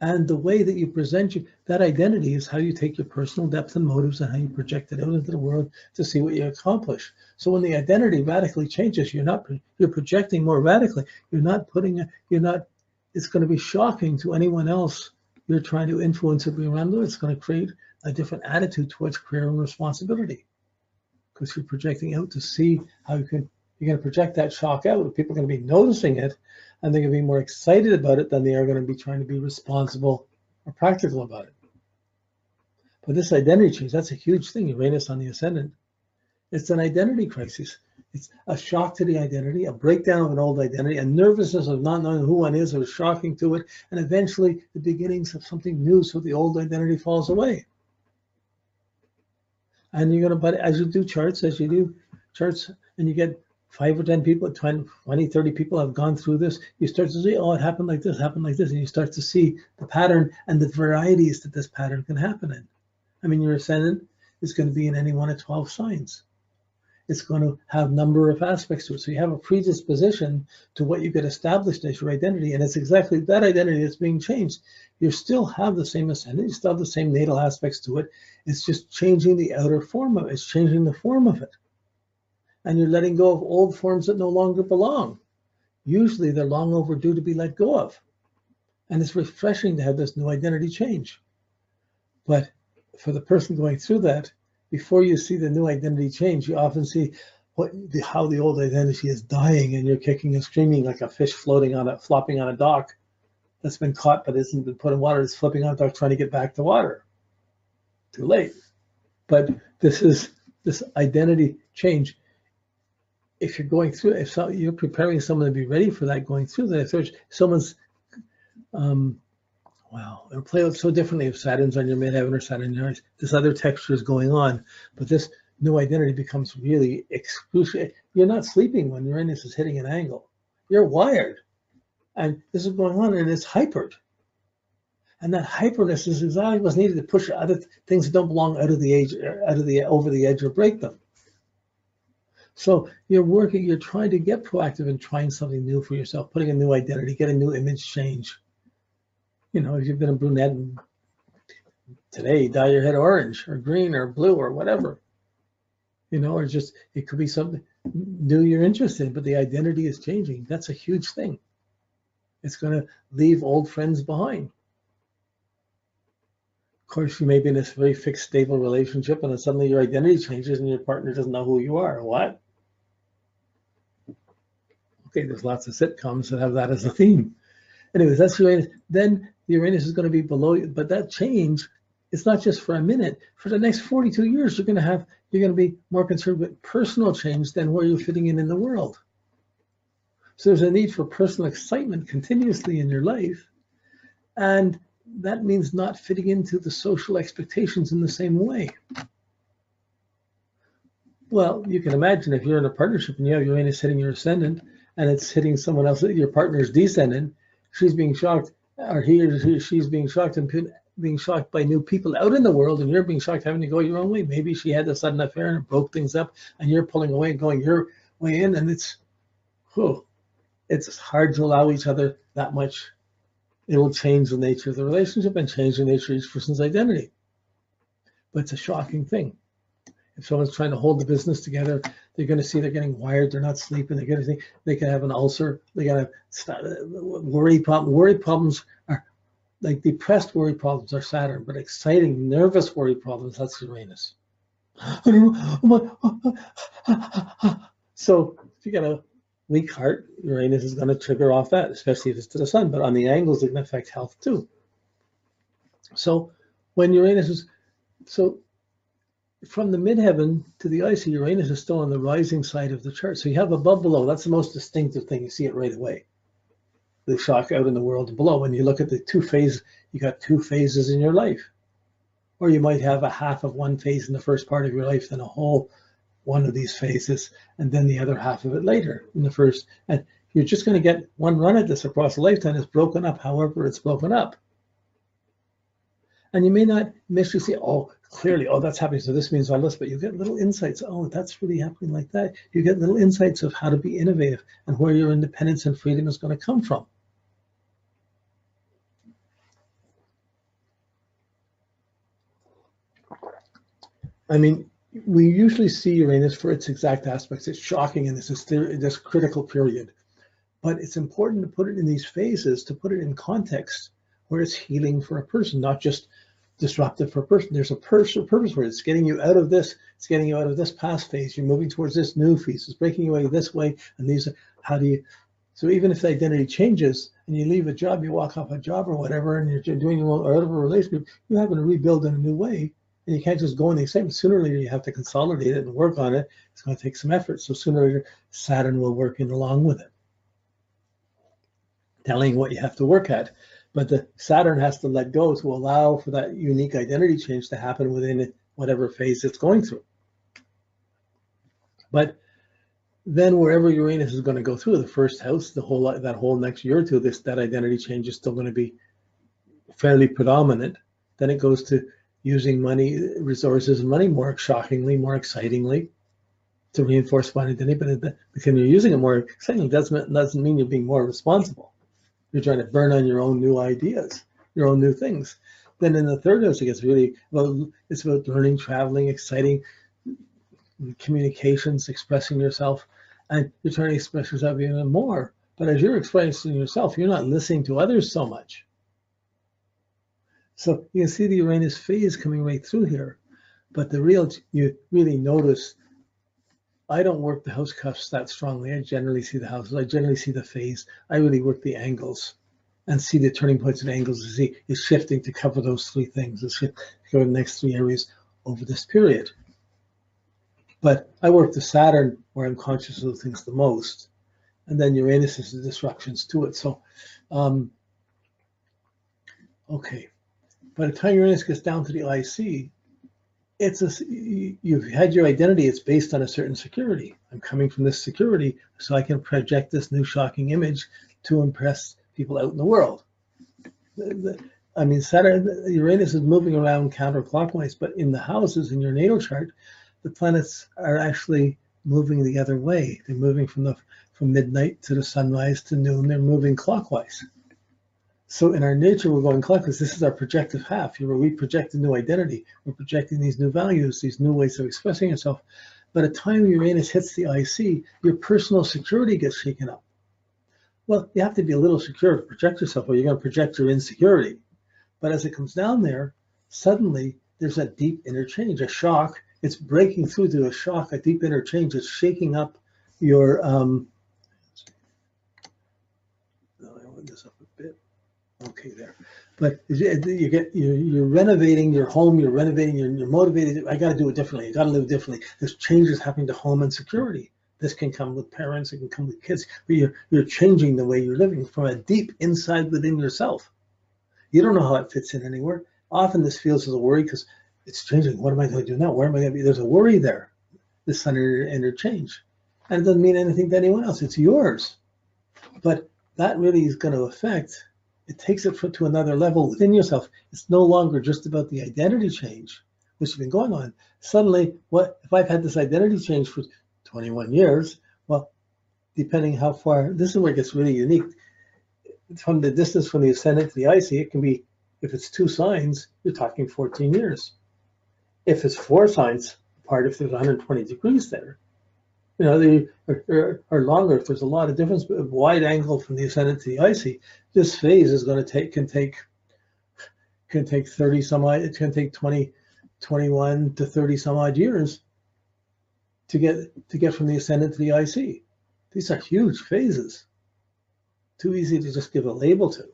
And the way that you present that identity is how you take your personal depth and motives and how you project it out into the world to see what you accomplish. So when the identity radically changes, you're projecting more radically. It's going to be shocking to anyone else you're trying to influence or be around. It's going to create a different attitude towards career and responsibility, because you're projecting out to see how you're going to project that shock out. People are going to be noticing it, and they're going to be more excited about it than they are going to be trying to be responsible or practical about it. But this identity change, that's a huge thing. Uranus on the ascendant. It's an identity crisis. It's a shock to the identity, a breakdown of an old identity, a nervousness of not knowing who one is, or shocking to it, and eventually the beginnings of something new, so the old identity falls away. And you're going to, but as you do charts, and you get 5 or 10 people, 20, 30 people have gone through this, you start to see, oh, it happened like this, and you start to see the pattern and the varieties that this pattern can happen in. I mean, your ascendant is going to be in any one of 12 signs. It's going to have a number of aspects to it. So you have a predisposition to what you get established as your identity, and it's exactly that identity that's being changed. You still have the same ascendant, you still have the same natal aspects to it. It's just changing the outer form of it. It's changing the form of it. And you're letting go of old forms that no longer belong. Usually they're long overdue to be let go of. And it's refreshing to have this new identity change. But for the person going through that, before you see the new identity change, you often see how the old identity is dying, and you're kicking and screaming like a fish flopping on a dock that's been caught but hasn't been put in water. It's flipping on a dock trying to get back to water. Too late. But this identity change. If you're going through, you're preparing someone to be ready for that, going through that, if someone's, it'll play out so differently if Saturn's on your midheaven or Saturn in your eyes. This other texture is going on, but this new identity becomes really excruciating. You're not sleeping when Uranus is hitting an angle. You're wired, and this is going on, and it's hypered. And that hyperness is exactly what's needed to push other things that don't belong over the edge or break them. So you're trying to get proactive and trying something new for yourself, putting a new identity, get a new image change. If you've been a brunette today, dye your head orange or green or blue or whatever. Or just, it could be something new you're interested in, but the identity is changing. That's a huge thing. It's going to leave old friends behind. Of course, you may be in this very fixed, stable relationship, and then suddenly your identity changes and your partner doesn't know who you are. What? Okay, there's lots of sitcoms that have that as a theme. Anyways, that's Uranus. Then the Uranus is going to be below you, but that change, it's not just for a minute. For the next 42 years, you're going to be more concerned with personal change than where you're fitting in the world. So there's a need for personal excitement continuously in your life, and that means not fitting into the social expectations in the same way. Well, you can imagine if you're in a partnership and you have Uranus hitting your ascendant and it's hitting someone else, your partner's descendant, she's being shocked, or she's being shocked and being shocked by new people out in the world, and you're being shocked having to go your own way. Maybe she had a sudden affair and it broke things up, and you're pulling away and going your way in, and it's hard to allow each other that much. It will change the nature of the relationship and change the nature of each person's identity. But it's a shocking thing. If someone's trying to hold the business together, they're going to see they're getting wired, they're not sleeping, they're going to think they can have an ulcer, they got to worry problems. Worry problems are like depressed worry problems are Saturn, but exciting, nervous worry problems, that's Uranus. So if you got a weak heart, Uranus is going to trigger off that, especially if it's to the sun, but on the angles, it can affect health too. So when Uranus is, from the midheaven to the icy, Uranus is still on the rising side of the chart. So you have above, below. That's the most distinctive thing. You see it right away. The shock out in the world below. When you look at the two phases, you got two phases in your life. Or you might have a half of one phase in the first part of your life, then a whole one of these phases, and then the other half of it later in the first. And you're just going to get one run at this across a lifetime. It's broken up however it's broken up. And you may not initially see, clearly, that's happening, so this means all this, but you get little insights. Oh, that's really happening like that. You get little insights of how to be innovative and where your independence and freedom is going to come from. I mean, we usually see Uranus for its exact aspects. It's shocking in this critical period. But it's important to put it in these phases, to put it in context where it's healing for a person, not just disruptive for a person. There's a purpose where it's getting you out of this, it's getting you out of this past phase. You're moving towards this new phase. It's breaking you away this way. And these are, how do you, so even if the identity changes and you leave a job, you walk off a job or whatever, and you're doing your own, or out of a relationship, you're having to rebuild in a new way. And you can't just go in the same. Sooner or later, you have to consolidate it and work on it. It's going to take some effort. So sooner or later, Saturn will work in along with it, telling you what you have to work at. But the Saturn has to let go to allow for that unique identity change to happen within whatever phase it's going through. But then wherever Uranus is going to go through, the first house, that whole next year or two, that identity change is still going to be fairly predominant. Then it goes to using money, resources, and money more shockingly, more excitingly, to reinforce one identity. But because you're using it more excitingly, doesn't mean you're being more responsible. You're trying to burn on your own new ideas, your own new things. Then in the third house, it gets really, well, it's about learning, traveling, exciting, communications, expressing yourself, and you're trying to express yourself even more. But as you're expressing yourself, you're not listening to others so much. So you can see the Uranus phase coming right through here. But you really notice, I don't work the house cuffs that strongly. I generally see the houses. I generally see the phase. I really work the angles and see the turning points and angles to see is shifting to cover those three things. It's to cover the next three areas over this period. But I work the Saturn where I'm conscious of things the most. And then Uranus is the disruptions to it. So, okay. By the time Uranus gets down to the IC, you've had your identity, it's based on a certain security. I'm coming from this security, so I can project this new shocking image to impress people out in the world. I mean, Uranus is moving around counterclockwise, but in the houses in your natal chart, the planets are actually moving the other way. They're moving from midnight to the sunrise to noon. They're moving clockwise. So in our nature, we're going clockwise. This is our projective half. We project a new identity. We're projecting these new values, these new ways of expressing yourself. By the time Uranus hits the IC, your personal security gets shaken up. Well, you have to be a little secure to project yourself, or you're going to project your insecurity. But as it comes down there, suddenly there's a deep interchange, a shock. It's breaking through to a shock, a deep interchange. It's shaking up your, this up a bit. Okay, there. But you're renovating your home, you're renovating, you're motivated. I got to do it differently. I got to live differently. There's changes happening to home and security. This can come with parents, it can come with kids, but you're changing the way you're living from a deep inside within yourself. You don't know how it fits in anywhere. Often this feels as a worry because it's changing. What am I going to do now? Where am I going to be? There's a worry there, this interchange. And it doesn't mean anything to anyone else. It's yours. But that really is going to affect, it takes it to another level within yourself. It's no longer just about the identity change, which has been going on. Suddenly, what if I've had this identity change for 21 years? Well, depending how far, this is where it gets really unique. From the distance from the ascendant to the IC, it can be, if it's 2 signs, you're talking 14 years. If it's 4 signs apart, if there's 120 degrees there, they are longer. If there's a lot of difference, but a wide angle from the ascendant to the IC, this phase is going to can take 30 some odd, it can take 21 to 30 some odd years to get from the ascendant to the IC. These are huge phases. Too easy to just give a label to.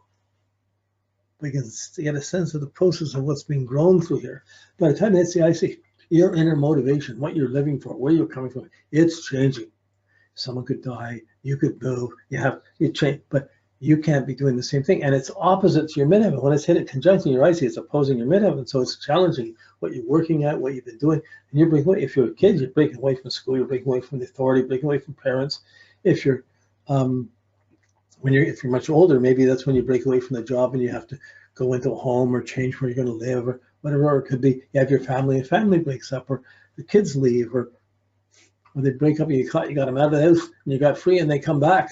We can get a sense of the process of what's being grown through here. By the time it hits the IC, your inner motivation, what you're living for, where you're coming from, it's changing. Someone could die, you could move, you change, but you can't be doing the same thing. And it's opposite to your midheaven. When it's hit conjunction your IC, it's opposing your midheaven. So it's challenging what you're working at, what you've been doing. And you're breaking away. If you're a kid, you're breaking away from school, you're breaking away from the authority, breaking away from parents. If you're if you're much older, maybe that's when you break away from the job and you have to go into a home or change where you're going to live or whatever. Or it could be you have your family and family breaks up, or the kids leave, or they break up and you got them out of the house and you got free and they come back.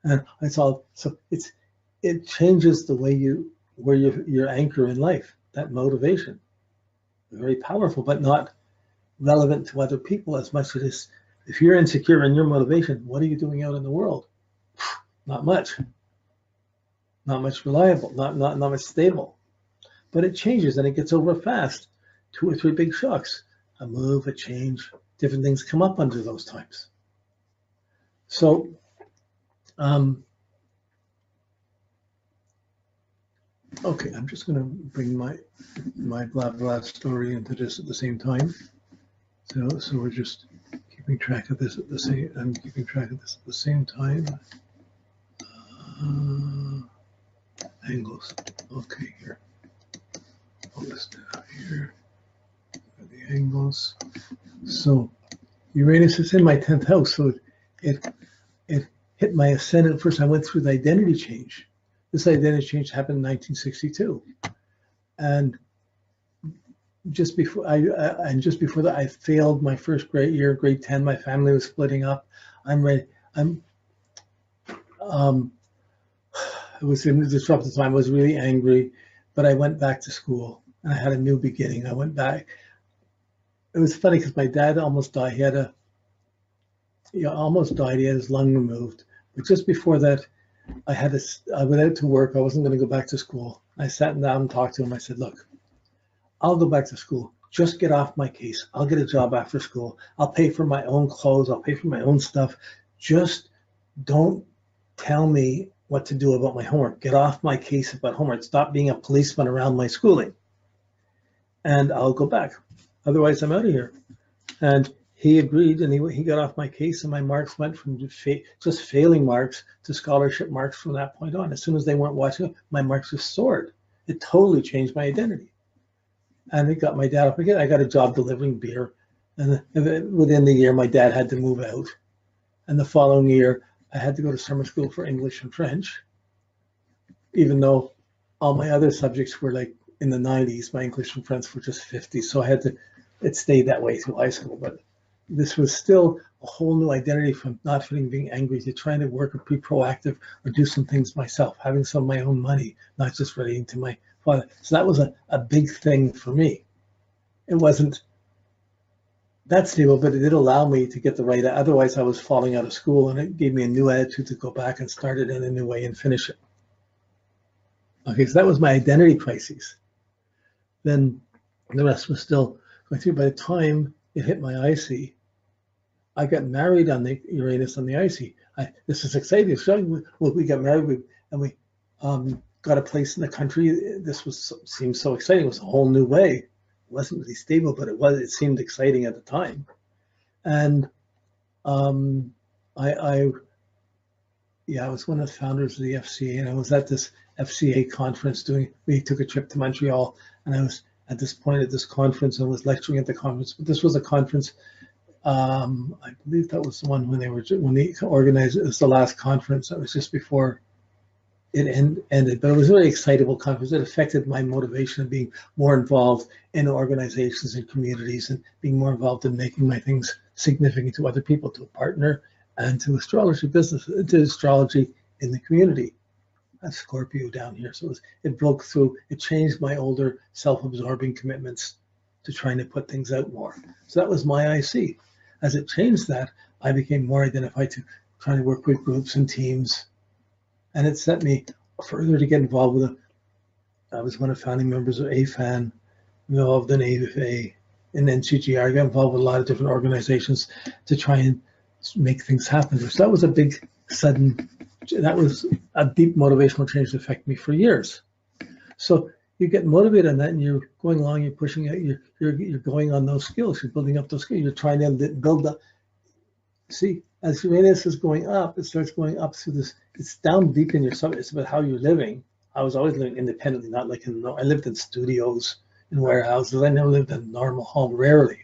And it's all, so it changes the way your anchor in life, that motivation. Very powerful, but not relevant to other people as much as it is. If you're insecure in your motivation, what are you doing out in the world? Not much. Not much reliable, not much stable. But it changes and it gets over fast. 2 or 3 big shocks, a move, a change, different things come up under those times. So, okay, I'm just going to bring my blah blah story into this at the same time. So we're just keeping track of this at the same. I'm keeping track of this at the same time. Angles. Okay, here. Pull this down here. The angles. So Uranus is in my 10th house, so it hit my ascendant first. I went through the identity change. This identity change happened in 1962, and just before that, I failed my first grade year, grade 10. My family was splitting up. I'm ready. It was in a disruptive time. I was really angry, but I went back to school and I had a new beginning. I went back. It was funny because my dad almost died. He almost died. He had his lung removed. But just before that, I went out to work. I wasn't going to go back to school. I sat down and talked to him. I said, look, I'll go back to school. Just get off my case. I'll get a job after school. I'll pay for my own clothes. I'll pay for my own stuff. Just don't tell me what to do about my homework. Get off my case about homework. Stop being a policeman around my schooling. And I'll go back. Otherwise, I'm out of here. And he agreed, and he got off my case, and my marks went from just failing marks to scholarship marks from that point on. As soon as they weren't watching, my marks just soared. It totally changed my identity. And it got my dad up again. I got a job delivering beer. And within the year, my dad had to move out. And the following year, I had to go to summer school for English and French, even though all my other subjects were like in the 90s. My English and French were just 50. So it stayed that way through high school. But this was still a whole new identity from not feeling being angry to trying to work or be proactive or do some things myself, having some of my own money, not just relating to my father. So that was a big thing for me. It wasn't that stable, but it did allow me to get the right. Otherwise, I was falling out of school, and it gave me a new attitude to go back and start it in a new way and finish it. Okay, so that was my identity crisis. Then the rest was still going through. By the time it hit my IC, I got married on the Uranus on the IC. This is exciting. So we got married, and we got a place in the country. This seemed so exciting. It was a whole new way. It wasn't really stable, but it seemed exciting at the time. And I was one of the founders of the FCA, and I was at this FCA conference we took a trip to Montreal, and I was at this point at this conference and was lecturing at the conference. But this was a conference, I believe that was the one when they organized it. It was the last conference. That was just before it ended, but it was a really excitable conference. It affected my motivation of being more involved in organizations and communities and being more involved in making my things significant to other people, to a partner, and to astrology business, to astrology in the community. That's Scorpio down here. So it broke through. It changed my older self-absorbing commitments to trying to put things out more. So that was my IC. As it changed that, I became more identified to trying to work with groups and teams. And it set me further to get involved with I was one of the founding members of AFAN, involved in AFA, and NCGR. I got involved with a lot of different organizations to try and make things happen. So that was a big, that was a deep motivational change that affected me for years. So you get motivated on that, and you're going along, you're pushing out, you're going on those skills, you're building up those skills, you're trying to build up. See, as Uranus is going up, it starts going up through this. It's down deep in your soul. It's about how you're living. I was always living independently, not like I lived in studios, in warehouses. I never lived in a normal home, rarely.